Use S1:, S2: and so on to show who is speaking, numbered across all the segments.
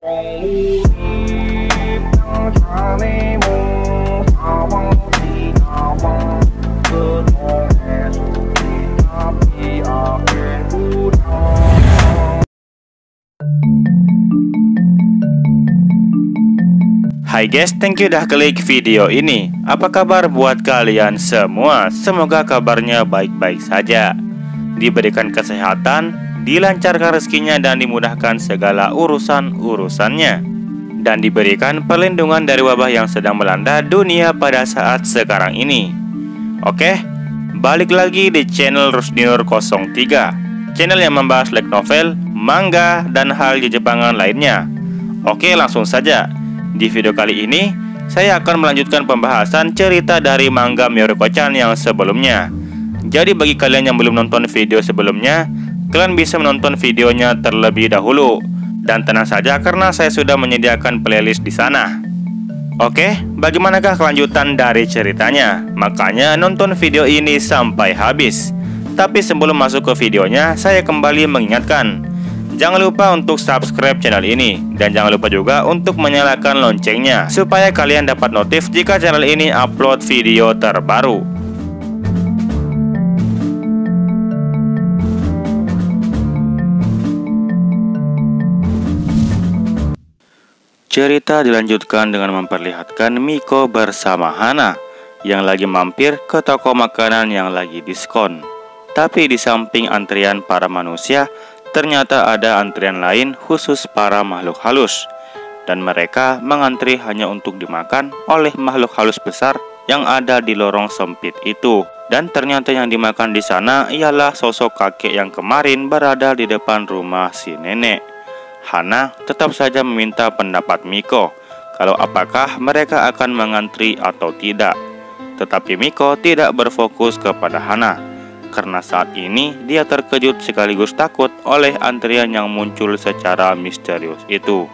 S1: Hai guys, thank you udah klik video ini. Apa kabar buat kalian semua? Semoga kabarnya baik-baik saja, diberikan kesehatan, dilancarkan rezekinya, dan dimudahkan segala urusan-urusannya, dan diberikan perlindungan dari wabah yang sedang melanda dunia pada saat sekarang ini. Oke, balik lagi di channel Rusdiur 03, channel yang membahas light novel, manga, dan hal Jepangan lainnya. Oke, langsung saja. Di video kali ini, saya akan melanjutkan pembahasan cerita dari manga Miroku-chan yang sebelumnya. Jadi bagi kalian yang belum nonton video sebelumnya, kalian bisa menonton videonya terlebih dahulu. Dan tenang saja karena saya sudah menyediakan playlist di sana. Oke, bagaimanakah kelanjutan dari ceritanya? Makanya nonton video ini sampai habis. Tapi sebelum masuk ke videonya, saya kembali mengingatkan, jangan lupa untuk subscribe channel ini, dan jangan lupa juga untuk menyalakan loncengnya supaya kalian dapat notif jika channel ini upload video terbaru. Cerita dilanjutkan dengan memperlihatkan Miko bersama Hana yang lagi mampir ke toko makanan yang lagi diskon. Tapi di samping antrian para manusia, ternyata ada antrian lain khusus para makhluk halus, dan mereka mengantri hanya untuk dimakan oleh makhluk halus besar yang ada di lorong sempit itu. Dan ternyata yang dimakan di sana ialah sosok kakek yang kemarin berada di depan rumah si nenek. Hana tetap saja meminta pendapat Miko kalau apakah mereka akan mengantri atau tidak. Tetapi Miko tidak berfokus kepada Hana, karena saat ini dia terkejut sekaligus takut oleh antrian yang muncul secara misterius itu.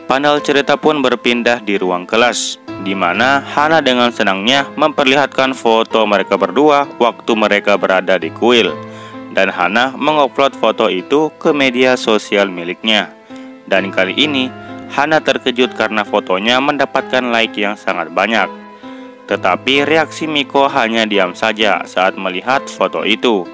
S1: Panel cerita pun berpindah di ruang kelas, di mana Hana dengan senangnya memperlihatkan foto mereka berdua waktu mereka berada di kuil. Dan Hana mengupload foto itu ke media sosial miliknya. Dan kali ini Hana terkejut karena fotonya mendapatkan like yang sangat banyak. Tetapi reaksi Miko hanya diam saja saat melihat foto itu.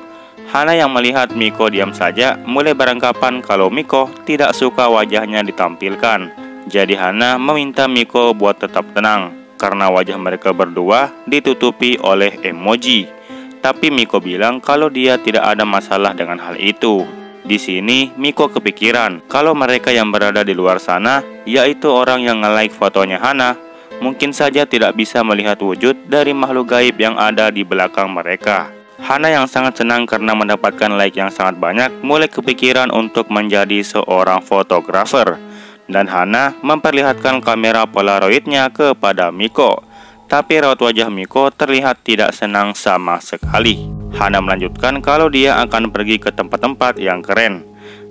S1: Hana yang melihat Miko diam saja mulai beranggapan kalau Miko tidak suka wajahnya ditampilkan. Jadi Hana meminta Miko buat tetap tenang karena wajah mereka berdua ditutupi oleh emoji. Tapi Miko bilang kalau dia tidak ada masalah dengan hal itu. Di sini Miko kepikiran kalau mereka yang berada di luar sana, yaitu orang yang nge-like fotonya Hana, mungkin saja tidak bisa melihat wujud dari makhluk gaib yang ada di belakang mereka. Hana yang sangat senang karena mendapatkan like yang sangat banyak mulai kepikiran untuk menjadi seorang fotografer. Dan Hana memperlihatkan kamera polaroidnya kepada Miko. Tapi raut wajah Miko terlihat tidak senang sama sekali. Hana melanjutkan kalau dia akan pergi ke tempat-tempat yang keren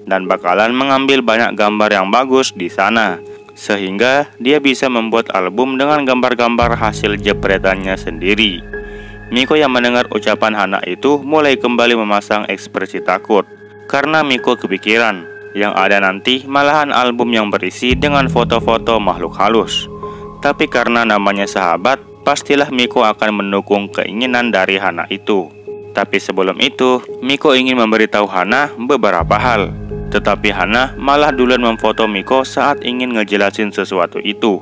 S1: dan bakalan mengambil banyak gambar yang bagus di sana, sehingga dia bisa membuat album dengan gambar-gambar hasil jepretannya sendiri. Miko yang mendengar ucapan Hana itu mulai kembali memasang ekspresi takut, karena Miko kepikiran yang ada nanti malahan album yang berisi dengan foto-foto makhluk halus. Tapi karena namanya sahabat, pastilah Miko akan mendukung keinginan dari Hana itu. Tapi sebelum itu, Miko ingin memberitahu Hana beberapa hal. Tetapi Hana malah duluan memfoto Miko saat ingin ngejelasin sesuatu itu.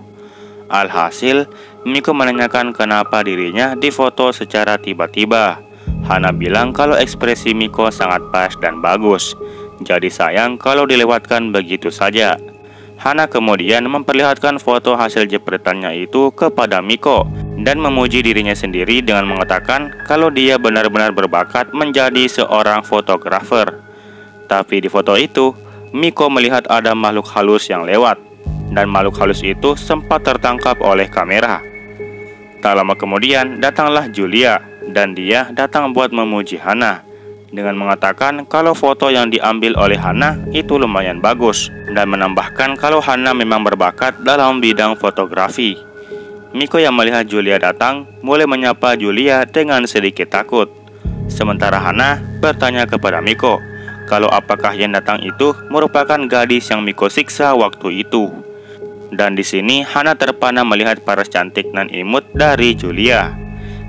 S1: Alhasil, Miko menanyakan kenapa dirinya difoto secara tiba-tiba. Hana bilang kalau ekspresi Miko sangat pas dan bagus, jadi sayang kalau dilewatkan begitu saja. Hana kemudian memperlihatkan foto hasil jepretannya itu kepada Miko dan memuji dirinya sendiri dengan mengatakan kalau dia benar-benar berbakat menjadi seorang fotografer. Tapi di foto itu, Miko melihat ada makhluk halus yang lewat, dan makhluk halus itu sempat tertangkap oleh kamera. Tak lama kemudian datanglah Julia, dan dia datang buat memuji Hana dengan mengatakan kalau foto yang diambil oleh Hana itu lumayan bagus, dan menambahkan kalau Hana memang berbakat dalam bidang fotografi. Miko yang melihat Julia datang mulai menyapa Julia dengan sedikit takut. Sementara Hana bertanya kepada Miko kalau apakah yang datang itu merupakan gadis yang Miko siksa waktu itu. Dan di sini Hana terpana melihat paras cantik nan imut dari Julia.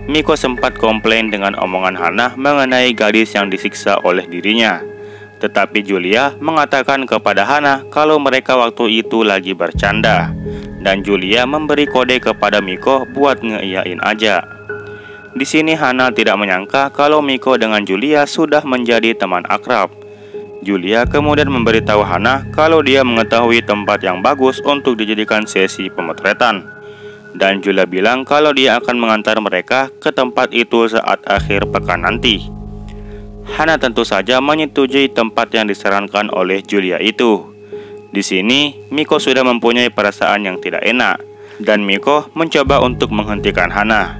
S1: Miko sempat komplain dengan omongan Hana mengenai gadis yang disiksa oleh dirinya. Tetapi Julia mengatakan kepada Hana kalau mereka waktu itu lagi bercanda. Dan Julia memberi kode kepada Miko buat ngeiyain aja. Di sini Hana tidak menyangka kalau Miko dengan Julia sudah menjadi teman akrab. Julia kemudian memberitahu Hana kalau dia mengetahui tempat yang bagus untuk dijadikan sesi pemotretan. Dan Julia bilang kalau dia akan mengantar mereka ke tempat itu saat akhir pekan nanti. Hana tentu saja menyetujui tempat yang disarankan oleh Julia itu. Di sini Miko sudah mempunyai perasaan yang tidak enak, dan Miko mencoba untuk menghentikan Hana.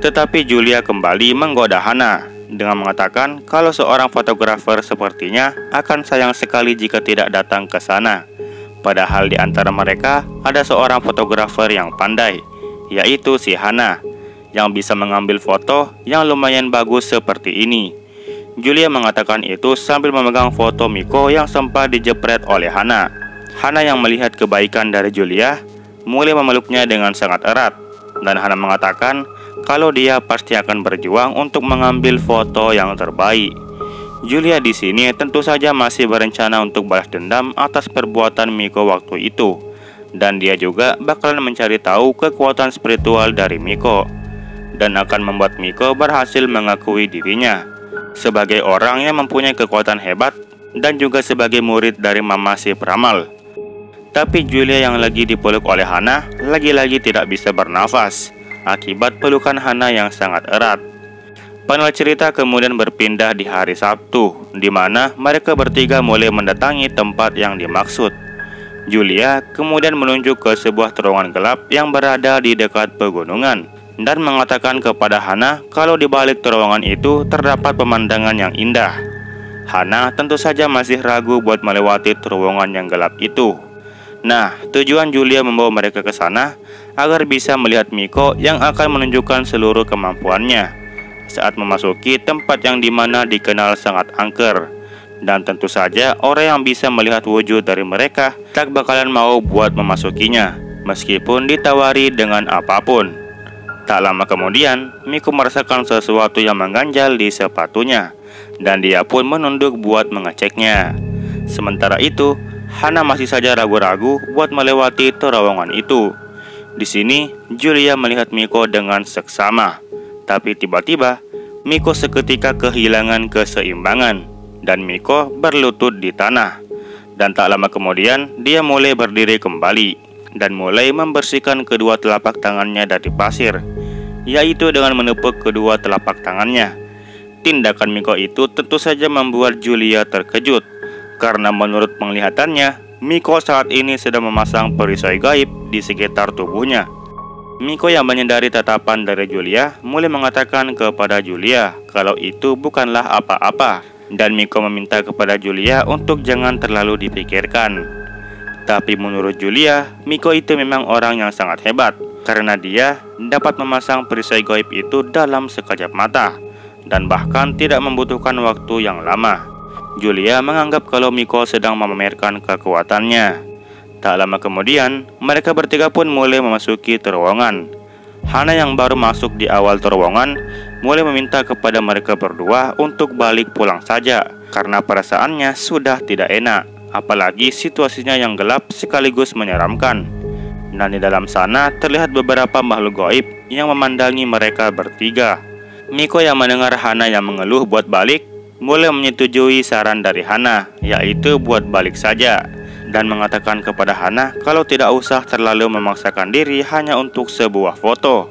S1: Tetapi Julia kembali menggoda Hana dengan mengatakan kalau seorang fotografer sepertinya akan sayang sekali jika tidak datang ke sana. Padahal di antara mereka ada seorang fotografer yang pandai, yaitu si Hana, yang bisa mengambil foto yang lumayan bagus seperti ini. Julia mengatakan itu sambil memegang foto Miko yang sempat dijepret oleh Hana. Hana yang melihat kebaikan dari Julia mulai memeluknya dengan sangat erat, dan Hana mengatakan kalau dia pasti akan berjuang untuk mengambil foto yang terbaik. Julia di sini tentu saja masih berencana untuk balas dendam atas perbuatan Miko waktu itu, dan dia juga bakalan mencari tahu kekuatan spiritual dari Miko, dan akan membuat Miko berhasil mengakui dirinya sebagai orang yang mempunyai kekuatan hebat dan juga sebagai murid dari Mama si Peramal. Tapi Julia yang lagi dipeluk oleh Hana lagi-lagi tidak bisa bernafas akibat pelukan Hana yang sangat erat. Panel cerita kemudian berpindah di hari Sabtu, di mana mereka bertiga mulai mendatangi tempat yang dimaksud. Julia kemudian menunjuk ke sebuah terowongan gelap yang berada di dekat pegunungan dan mengatakan kepada Hana kalau di balik terowongan itu terdapat pemandangan yang indah. Hana tentu saja masih ragu buat melewati terowongan yang gelap itu. Nah, tujuan Julia membawa mereka ke sana agar bisa melihat Miko yang akan menunjukkan seluruh kemampuannya saat memasuki tempat yang dimana dikenal sangat angker. Dan tentu saja orang yang bisa melihat wujud dari mereka tak bakalan mau buat memasukinya meskipun ditawari dengan apapun. Tak lama kemudian, Miko merasakan sesuatu yang mengganjal di sepatunya, dan dia pun menunduk buat mengeceknya. Sementara itu, Hana masih saja ragu-ragu buat melewati terowongan itu. Di sini, Julia melihat Miko dengan seksama, tapi tiba-tiba Miko seketika kehilangan keseimbangan, dan Miko berlutut di tanah. Dan tak lama kemudian, dia mulai berdiri kembali dan mulai membersihkan kedua telapak tangannya dari pasir, yaitu dengan menepuk kedua telapak tangannya. Tindakan Miko itu tentu saja membuat Julia terkejut, karena menurut penglihatannya, Miko saat ini sedang memasang perisai gaib di sekitar tubuhnya. Miko yang menyadari tatapan dari Julia mulai mengatakan kepada Julia kalau itu bukanlah apa-apa, dan Miko meminta kepada Julia untuk jangan terlalu dipikirkan. Tapi menurut Julia, Miko itu memang orang yang sangat hebat, karena dia dapat memasang perisai gaib itu dalam sekejap mata, dan bahkan tidak membutuhkan waktu yang lama. Julia menganggap kalau Miko sedang memamerkan kekuatannya. Tak lama kemudian, mereka bertiga pun mulai memasuki terowongan. Hana yang baru masuk di awal terowongan mulai meminta kepada mereka berdua untuk balik pulang saja, karena perasaannya sudah tidak enak, apalagi situasinya yang gelap sekaligus menyeramkan. Dan di dalam sana terlihat beberapa makhluk gaib yang memandangi mereka bertiga. Miko yang mendengar Hana yang mengeluh buat balik mulai menyetujui saran dari Hana, yaitu buat balik saja, dan mengatakan kepada Hana kalau tidak usah terlalu memaksakan diri hanya untuk sebuah foto.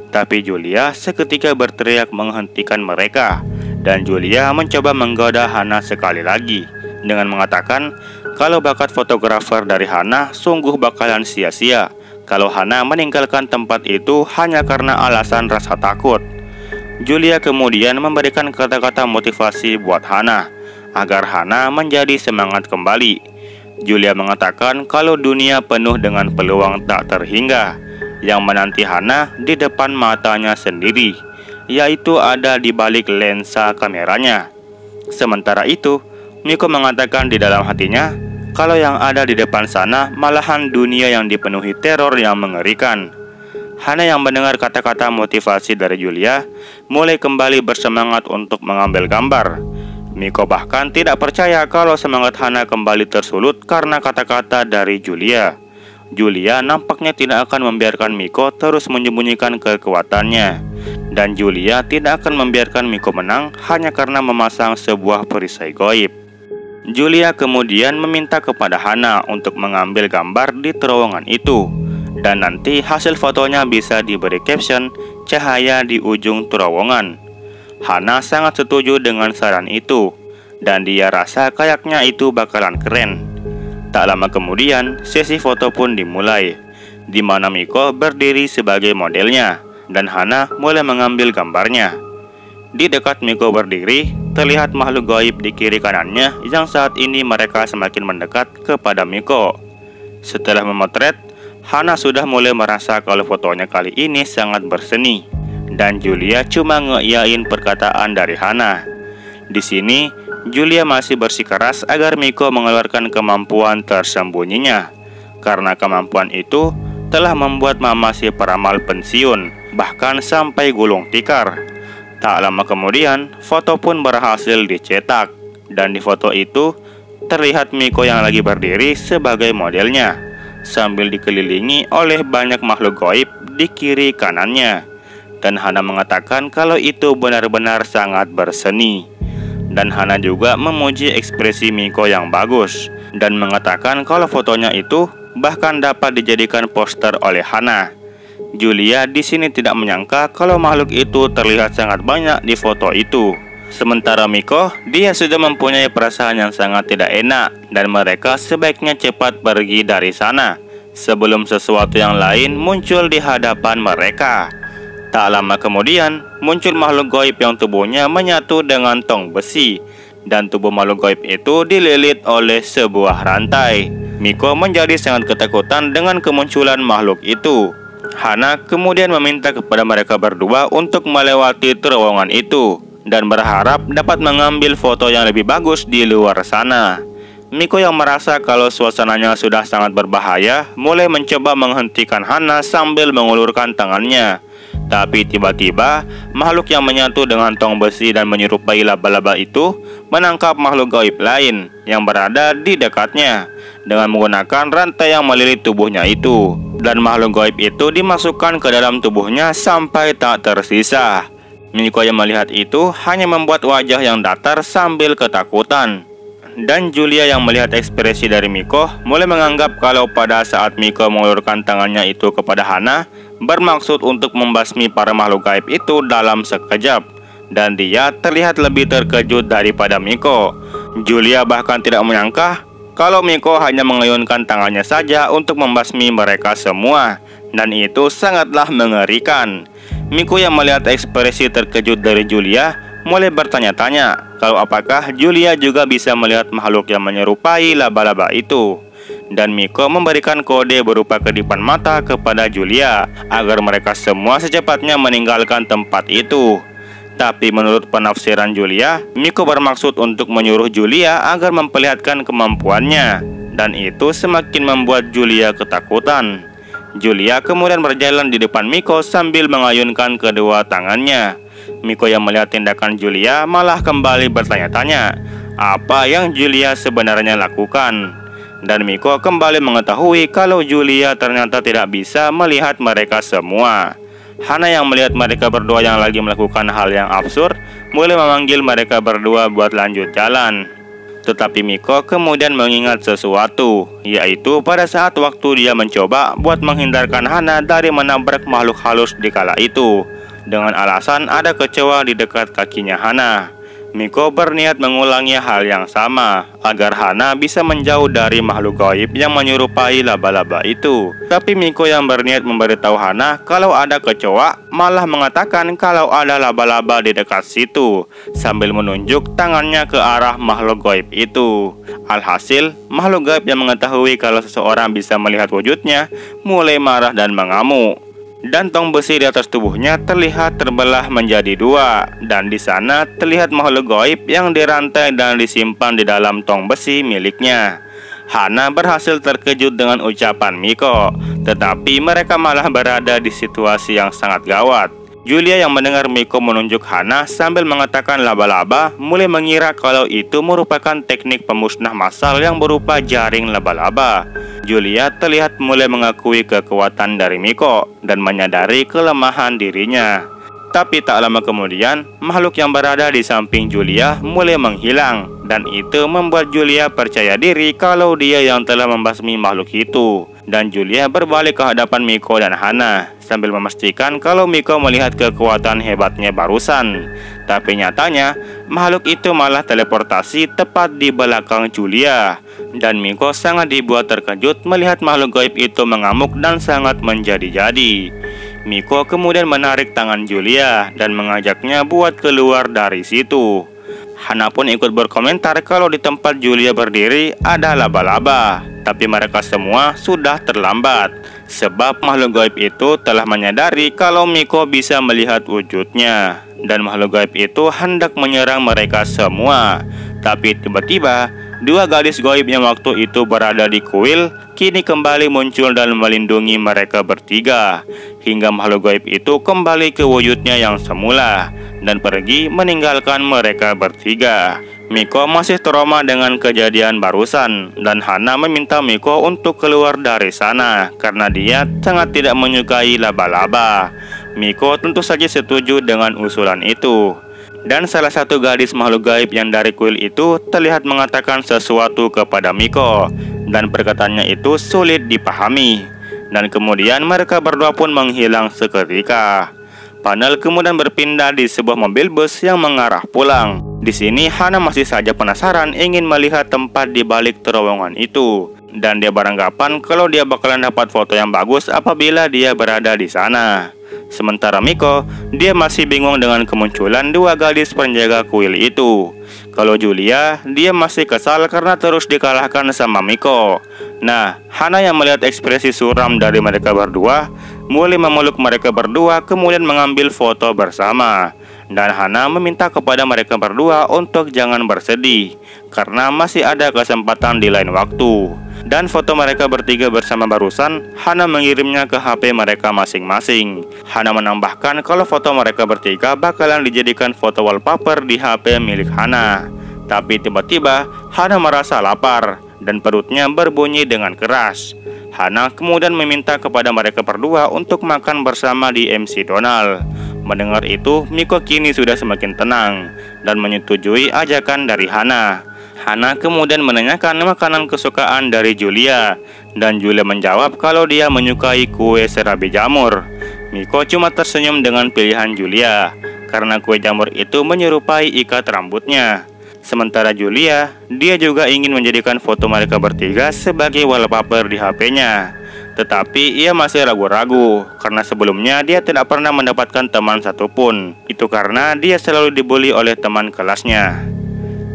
S1: Tapi Julia seketika berteriak menghentikan mereka, dan Julia mencoba menggoda Hana sekali lagi dengan mengatakan kalau bakat fotografer dari Hana sungguh bakalan sia-sia kalau Hana meninggalkan tempat itu hanya karena alasan rasa takut. Julia kemudian memberikan kata-kata motivasi buat Hana agar Hana menjadi semangat kembali. Julia mengatakan kalau dunia penuh dengan peluang tak terhingga yang menanti Hana di depan matanya sendiri, yaitu ada di balik lensa kameranya. Sementara itu, Miko mengatakan di dalam hatinya kalau yang ada di depan sana malahan dunia yang dipenuhi teror yang mengerikan. Hana yang mendengar kata-kata motivasi dari Julia mulai kembali bersemangat untuk mengambil gambar. Miko bahkan tidak percaya kalau semangat Hana kembali tersulut karena kata-kata dari Julia. Julia nampaknya tidak akan membiarkan Miko terus menyembunyikan kekuatannya. Dan Julia tidak akan membiarkan Miko menang hanya karena memasang sebuah perisai goib. Julia kemudian meminta kepada Hana untuk mengambil gambar di terowongan itu. Dan nanti hasil fotonya bisa diberi caption cahaya di ujung terowongan. Hana sangat setuju dengan saran itu. Dan dia rasa kayaknya itu bakalan keren. Tak lama kemudian, sesi foto pun dimulai, di mana Miko berdiri sebagai modelnya, dan Hana mulai mengambil gambarnya. Di dekat Miko berdiri, terlihat makhluk gaib di kiri kanannya yang saat ini mereka semakin mendekat kepada Miko. Setelah memotret, Hana sudah mulai merasa kalau fotonya kali ini sangat berseni, dan Julia cuma ngeiyain perkataan dari Hana. Di sini, Julia masih bersikeras agar Miko mengeluarkan kemampuan tersembunyinya, karena kemampuan itu telah membuat mama si peramal pensiun, bahkan sampai gulung tikar. Tak lama kemudian, foto pun berhasil dicetak, dan di foto itu terlihat Miko yang lagi berdiri sebagai modelnya, sambil dikelilingi oleh banyak makhluk gaib di kiri kanannya. Dan Hana mengatakan kalau itu benar-benar sangat berseni. Dan Hana juga memuji ekspresi Miko yang bagus dan mengatakan kalau fotonya itu bahkan dapat dijadikan poster oleh Hana. Julia di sini tidak menyangka kalau makhluk itu terlihat sangat banyak di foto itu. Sementara Miko, dia sudah mempunyai perasaan yang sangat tidak enak dan mereka sebaiknya cepat pergi dari sana sebelum sesuatu yang lain muncul di hadapan mereka. Tak lama kemudian, muncul makhluk gaib yang tubuhnya menyatu dengan tong besi, dan tubuh makhluk gaib itu dililit oleh sebuah rantai. Miko menjadi sangat ketakutan dengan kemunculan makhluk itu. Hana kemudian meminta kepada mereka berdua untuk melewati terowongan itu, dan berharap dapat mengambil foto yang lebih bagus di luar sana. Miko yang merasa kalau suasananya sudah sangat berbahaya, mulai mencoba menghentikan Hana sambil mengulurkan tangannya. Tapi tiba-tiba, makhluk yang menyatu dengan tong besi dan menyerupai laba-laba itu menangkap makhluk gaib lain yang berada di dekatnya dengan menggunakan rantai yang melilit tubuhnya itu. Dan makhluk gaib itu dimasukkan ke dalam tubuhnya sampai tak tersisa. Miko yang melihat itu hanya membuat wajah yang datar sambil ketakutan. Dan Julia yang melihat ekspresi dari Miko mulai menganggap kalau pada saat Miko mengulurkan tangannya itu kepada Hana bermaksud untuk membasmi para makhluk gaib itu dalam sekejap. Dan dia terlihat lebih terkejut daripada Miko. Julia bahkan tidak menyangka kalau Miko hanya mengayunkan tangannya saja untuk membasmi mereka semua. Dan itu sangatlah mengerikan. Miko yang melihat ekspresi terkejut dari Julia mulai bertanya-tanya kalau apakah Julia juga bisa melihat makhluk yang menyerupai laba-laba itu. Dan Miko memberikan kode berupa kedipan mata kepada Julia agar mereka semua secepatnya meninggalkan tempat itu. Tapi menurut penafsiran Julia, Miko bermaksud untuk menyuruh Julia agar memperlihatkan kemampuannya. Dan itu semakin membuat Julia ketakutan. Julia kemudian berjalan di depan Miko sambil mengayunkan kedua tangannya. Miko yang melihat tindakan Julia malah kembali bertanya-tanya apa yang Julia sebenarnya lakukan. Dan Miko kembali mengetahui kalau Julia ternyata tidak bisa melihat mereka semua. Hana yang melihat mereka berdua yang lagi melakukan hal yang absurd mulai memanggil mereka berdua buat lanjut jalan. Tetapi Miko kemudian mengingat sesuatu, yaitu pada saat waktu dia mencoba buat menghindarkan Hana dari menabrak makhluk halus di kala itu dengan alasan ada kecoa di dekat kakinya Hana. Miko berniat mengulangi hal yang sama agar Hana bisa menjauh dari makhluk gaib yang menyerupai laba-laba itu. Tapi Miko yang berniat memberitahu Hana kalau ada kecoa malah mengatakan kalau ada laba-laba di dekat situ sambil menunjuk tangannya ke arah makhluk gaib itu. Alhasil, makhluk gaib yang mengetahui kalau seseorang bisa melihat wujudnya mulai marah dan mengamuk. Dan tong besi di atas tubuhnya terlihat terbelah menjadi dua, dan di sana terlihat makhluk gaib yang dirantai dan disimpan di dalam tong besi miliknya. Hana berhasil terkejut dengan ucapan Miko, tetapi mereka malah berada di situasi yang sangat gawat. Julia yang mendengar Miko menunjuk Hana sambil mengatakan laba-laba mulai mengira kalau itu merupakan teknik pemusnah massal yang berupa jaring laba-laba. Julia terlihat mulai mengakui kekuatan dari Miko dan menyadari kelemahan dirinya. Tapi tak lama kemudian, makhluk yang berada di samping Julia mulai menghilang, dan itu membuat Julia percaya diri kalau dia yang telah membasmi makhluk itu. Dan Julia berbalik ke hadapan Miko dan Hana sambil memastikan kalau Miko melihat kekuatan hebatnya barusan. Tapi nyatanya, makhluk itu malah teleportasi tepat di belakang Julia. Dan Miko sangat dibuat terkejut melihat makhluk gaib itu mengamuk dan sangat menjadi-jadi. Miko kemudian menarik tangan Julia dan mengajaknya buat keluar dari situ. Hana pun ikut berkomentar kalau di tempat Julia berdiri ada laba-laba. Tapi mereka semua sudah terlambat, sebab makhluk gaib itu telah menyadari kalau Miko bisa melihat wujudnya. Dan makhluk gaib itu hendak menyerang mereka semua. Tapi tiba-tiba, dua gadis gaib yang waktu itu berada di kuil kini kembali muncul dan melindungi mereka bertiga, hingga makhluk gaib itu kembali ke wujudnya yang semula dan pergi meninggalkan mereka bertiga. Miko masih trauma dengan kejadian barusan, dan Hana meminta Miko untuk keluar dari sana karena dia sangat tidak menyukai laba-laba. Miko tentu saja setuju dengan usulan itu. Dan salah satu gadis makhluk gaib yang dari kuil itu terlihat mengatakan sesuatu kepada Miko, dan perkataannya itu sulit dipahami. Dan kemudian mereka berdua pun menghilang seketika. Panel kemudian berpindah di sebuah mobil bus yang mengarah pulang. Di sini Hana masih saja penasaran ingin melihat tempat di balik terowongan itu, dan dia beranggapan kalau dia bakalan dapat foto yang bagus apabila dia berada di sana. Sementara Miko, dia masih bingung dengan kemunculan dua gadis penjaga kuil itu. Kalau Julia, dia masih kesal karena terus dikalahkan sama Miko. Nah, Hana yang melihat ekspresi suram dari mereka berdua, mulai memeluk mereka berdua kemudian mengambil foto bersama. Dan Hana meminta kepada mereka berdua untuk jangan bersedih, karena masih ada kesempatan di lain waktu. Dan foto mereka bertiga bersama barusan, Hana mengirimnya ke HP mereka masing-masing. Hana menambahkan kalau foto mereka bertiga bakalan dijadikan foto wallpaper di HP milik Hana. Tapi tiba-tiba, Hana merasa lapar dan perutnya berbunyi dengan keras. Hana kemudian meminta kepada mereka berdua untuk makan bersama di MC Donald. Mendengar itu, Miko kini sudah semakin tenang dan menyetujui ajakan dari Hana. Hana kemudian menanyakan makanan kesukaan dari Julia, dan Julia menjawab kalau dia menyukai kue serabi jamur. Miko cuma tersenyum dengan pilihan Julia, karena kue jamur itu menyerupai ikat rambutnya. Sementara Julia, dia juga ingin menjadikan foto mereka bertiga sebagai wallpaper di HP-nya. Tetapi ia masih ragu-ragu, karena sebelumnya dia tidak pernah mendapatkan teman satupun. Itu karena dia selalu dibully oleh teman kelasnya.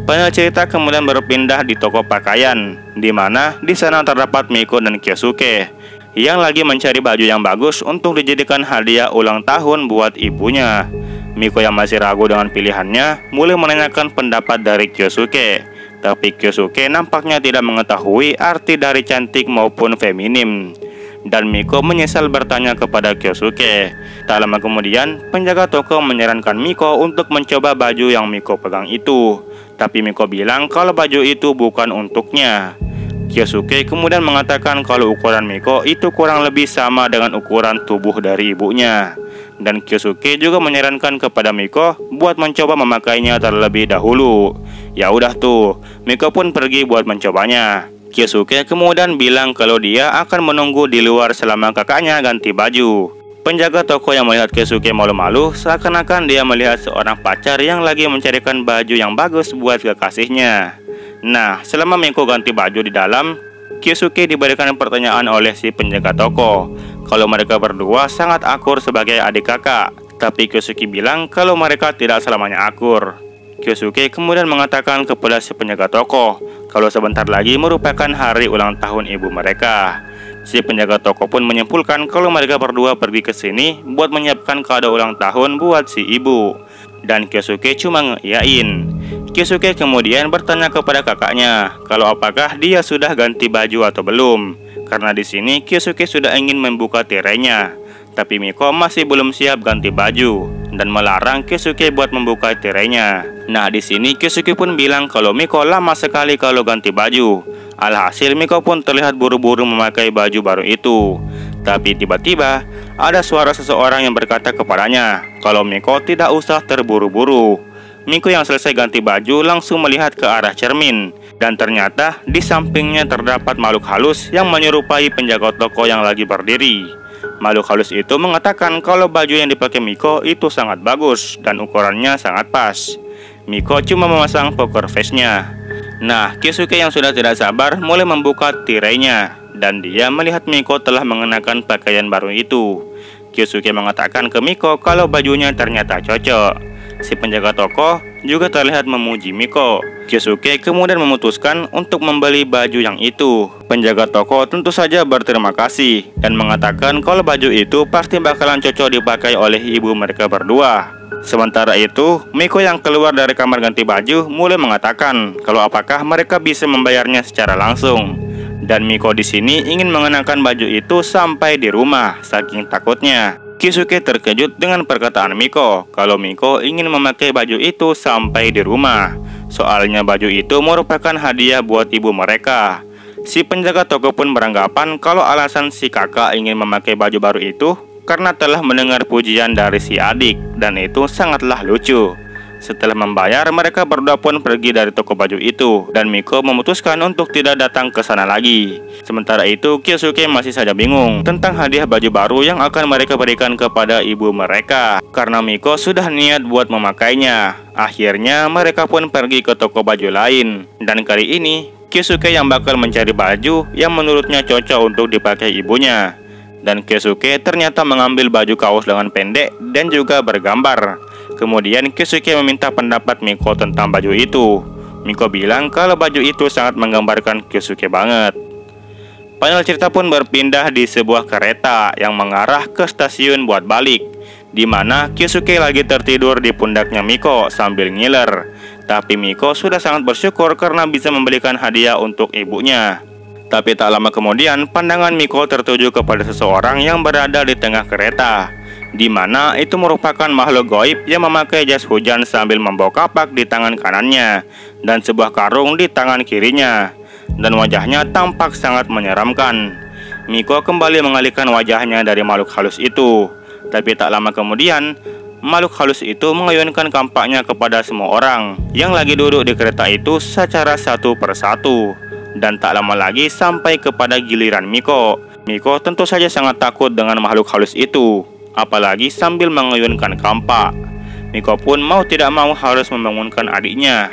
S1: Panel cerita kemudian berpindah di toko pakaian, di mana di sana terdapat Miko dan Kyosuke yang lagi mencari baju yang bagus untuk dijadikan hadiah ulang tahun buat ibunya. Miko yang masih ragu dengan pilihannya mulai menanyakan pendapat dari Kyosuke, tapi Kyosuke nampaknya tidak mengetahui arti dari cantik maupun feminim. Dan Miko menyesal bertanya kepada Kyosuke. Tak lama kemudian, penjaga toko menyarankan Miko untuk mencoba baju yang Miko pegang itu. Tapi Miko bilang kalau baju itu bukan untuknya. Kyosuke kemudian mengatakan kalau ukuran Miko itu kurang lebih sama dengan ukuran tubuh dari ibunya. Dan Kyosuke juga menyarankan kepada Miko buat mencoba memakainya terlebih dahulu. Ya udah tuh, Miko pun pergi buat mencobanya. Kyosuke kemudian bilang kalau dia akan menunggu di luar selama kakaknya ganti baju. Penjaga toko yang melihat Kyosuke malu-malu seakan-akan dia melihat seorang pacar yang lagi mencarikan baju yang bagus buat kekasihnya. Nah, selama Miko ganti baju di dalam, Kyosuke diberikan pertanyaan oleh si penjaga toko kalau mereka berdua sangat akur sebagai adik kakak. Tapi Kyosuke bilang kalau mereka tidak selamanya akur. Kyosuke kemudian mengatakan kepada si penjaga toko kalau sebentar lagi merupakan hari ulang tahun ibu mereka. Si penjaga toko pun menyimpulkan kalau mereka berdua pergi ke sini buat menyiapkan kado ulang tahun buat si ibu. Dan Kyosuke cuma ngeiyain. Kyosuke kemudian bertanya kepada kakaknya kalau apakah dia sudah ganti baju atau belum. Karena di sini Kyosuke sudah ingin membuka tirainya, tapi Miko masih belum siap ganti baju dan melarang Kyosuke buat membuka tirainya. Nah, di sini Kyosuke pun bilang kalau Miko lama sekali kalau ganti baju. Alhasil Miko pun terlihat buru-buru memakai baju baru itu. Tapi tiba-tiba ada suara seseorang yang berkata kepadanya kalau Miko tidak usah terburu-buru. Miko yang selesai ganti baju langsung melihat ke arah cermin. Dan ternyata di sampingnya terdapat makhluk halus yang menyerupai penjaga toko yang lagi berdiri. Makhluk halus itu mengatakan kalau baju yang dipakai Miko itu sangat bagus dan ukurannya sangat pas. Miko cuma memasang poker face-nya. Nah, Kyosuke yang sudah tidak sabar mulai membuka tirainya dan dia melihat Miko telah mengenakan pakaian baru itu. Kyosuke mengatakan ke Miko kalau bajunya ternyata cocok. Si penjaga toko juga terlihat memuji Miko. Kyosuke kemudian memutuskan untuk membeli baju yang itu. Penjaga toko tentu saja berterima kasih dan mengatakan kalau baju itu pasti bakalan cocok dipakai oleh ibu mereka berdua. Sementara itu, Miko yang keluar dari kamar ganti baju mulai mengatakan kalau apakah mereka bisa membayarnya secara langsung. Dan Miko di sini ingin mengenakan baju itu sampai di rumah, saking takutnya. Kyosuke terkejut dengan perkataan Miko kalau Miko ingin memakai baju itu sampai di rumah. Soalnya baju itu merupakan hadiah buat ibu mereka. Si penjaga toko pun beranggapan kalau alasan si kakak ingin memakai baju baru itu karena telah mendengar pujian dari si adik, dan itu sangatlah lucu. Setelah membayar, mereka berdua pun pergi dari toko baju itu, dan Miko memutuskan untuk tidak datang ke sana lagi. Sementara itu, Kyosuke masih saja bingung tentang hadiah baju baru yang akan mereka berikan kepada ibu mereka, karena Miko sudah niat buat memakainya. Akhirnya, mereka pun pergi ke toko baju lain, dan kali ini, Kyosuke yang bakal mencari baju yang menurutnya cocok untuk dipakai ibunya. Dan Kyosuke ternyata mengambil baju kaos lengan pendek dan juga bergambar. Kemudian Kyosuke meminta pendapat Miko tentang baju itu. Miko bilang kalau baju itu sangat menggambarkan Kyosuke banget. Panel cerita pun berpindah di sebuah kereta yang mengarah ke stasiun buat balik, di mana Kyosuke lagi tertidur di pundaknya Miko sambil ngiler. Tapi Miko sudah sangat bersyukur karena bisa membelikan hadiah untuk ibunya. Tapi tak lama kemudian, pandangan Miko tertuju kepada seseorang yang berada di tengah kereta, di mana itu merupakan makhluk gaib yang memakai jas hujan sambil membawa kapak di tangan kanannya dan sebuah karung di tangan kirinya, dan wajahnya tampak sangat menyeramkan. Miko kembali mengalihkan wajahnya dari makhluk halus itu, tapi tak lama kemudian makhluk halus itu mengayunkan kampaknya kepada semua orang yang lagi duduk di kereta itu secara satu persatu. Dan tak lama lagi sampai kepada giliran Miko. Miko tentu saja sangat takut dengan makhluk halus itu, apalagi sambil mengayunkan kampak. Miko pun mau tidak mau harus membangunkan adiknya.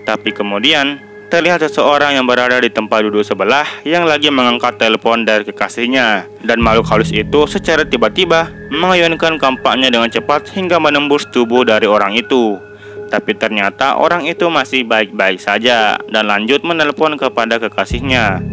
S1: Tapi kemudian terlihat seseorang yang berada di tempat duduk sebelah yang lagi mengangkat telepon dari kekasihnya. Dan makhluk halus itu secara tiba-tiba mengayunkan kampaknya dengan cepat hingga menembus tubuh dari orang itu. Tapi ternyata orang itu masih baik-baik saja dan lanjut menelpon kepada kekasihnya.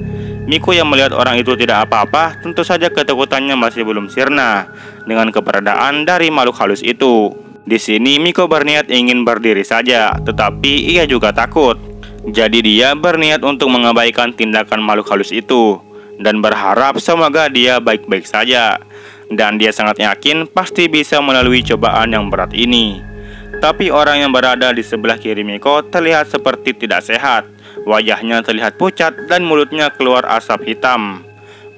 S1: Miko yang melihat orang itu tidak apa-apa, tentu saja ketakutannya masih belum sirna dengan keberadaan dari makhluk halus itu. Di sini Miko berniat ingin berdiri saja, tetapi ia juga takut. Jadi dia berniat untuk mengabaikan tindakan makhluk halus itu dan berharap semoga dia baik-baik saja. Dan dia sangat yakin pasti bisa melalui cobaan yang berat ini. Tapi orang yang berada di sebelah kiri Miko terlihat seperti tidak sehat. Wajahnya terlihat pucat dan mulutnya keluar asap hitam.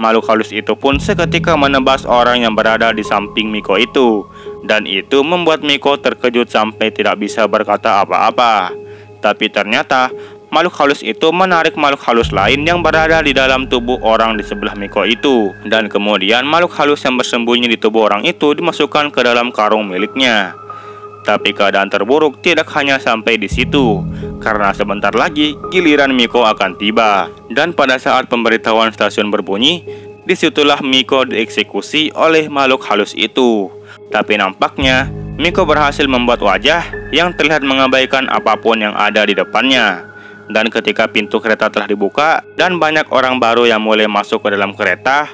S1: Makhluk halus itu pun seketika menebas orang yang berada di samping Miko itu. Dan itu membuat Miko terkejut sampai tidak bisa berkata apa-apa. Tapi ternyata makhluk halus itu menarik makhluk halus lain yang berada di dalam tubuh orang di sebelah Miko itu. Dan kemudian makhluk halus yang bersembunyi di tubuh orang itu dimasukkan ke dalam karung miliknya. Tapi keadaan terburuk tidak hanya sampai di situ, karena sebentar lagi giliran Miko akan tiba. Dan pada saat pemberitahuan stasiun berbunyi, disitulah Miko dieksekusi oleh makhluk halus itu. Tapi nampaknya Miko berhasil membuat wajah yang terlihat mengabaikan apapun yang ada di depannya. Dan ketika pintu kereta telah dibuka dan banyak orang baru yang mulai masuk ke dalam kereta,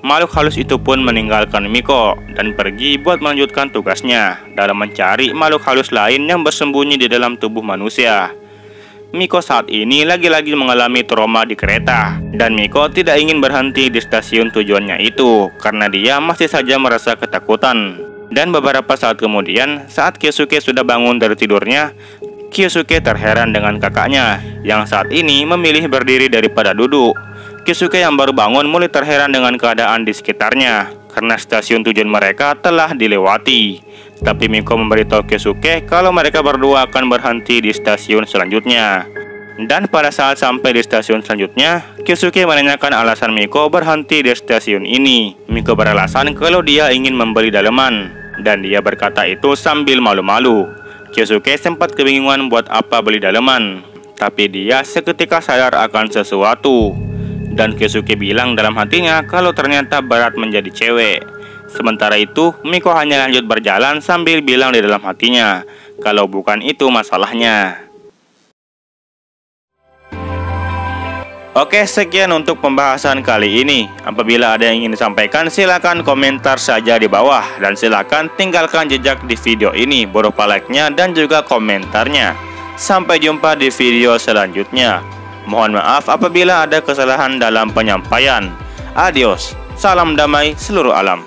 S1: makhluk halus itu pun meninggalkan Miko dan pergi buat melanjutkan tugasnya dalam mencari makhluk halus lain yang bersembunyi di dalam tubuh manusia. Miko saat ini lagi-lagi mengalami trauma di kereta, dan Miko tidak ingin berhenti di stasiun tujuannya itu karena dia masih saja merasa ketakutan. Dan beberapa saat kemudian, saat Kyosuke sudah bangun dari tidurnya, Kyosuke terheran dengan kakaknya yang saat ini memilih berdiri daripada duduk. Kyosuke yang baru bangun mulai terheran dengan keadaan di sekitarnya karena stasiun tujuan mereka telah dilewati. Tapi Miko memberitahu Kyosuke kalau mereka berdua akan berhenti di stasiun selanjutnya. Dan pada saat sampai di stasiun selanjutnya, Kyosuke menanyakan alasan Miko berhenti di stasiun ini. Miko beralasan kalau dia ingin membeli daleman, dan dia berkata itu sambil malu-malu. Kyosuke sempat kebingungan buat apa beli daleman, tapi dia seketika sadar akan sesuatu. Dan Kyosuke bilang dalam hatinya kalau ternyata berat menjadi cewek. Sementara itu, Miko hanya lanjut berjalan sambil bilang di dalam hatinya kalau bukan itu masalahnya. Oke, sekian untuk pembahasan kali ini. Apabila ada yang ingin disampaikan, silakan komentar saja di bawah. Dan silakan tinggalkan jejak di video ini berupa like-nya dan juga komentarnya. Sampai jumpa di video selanjutnya. Mohon maaf apabila ada kesalahan dalam penyampaian. Adios, salam damai seluruh alam.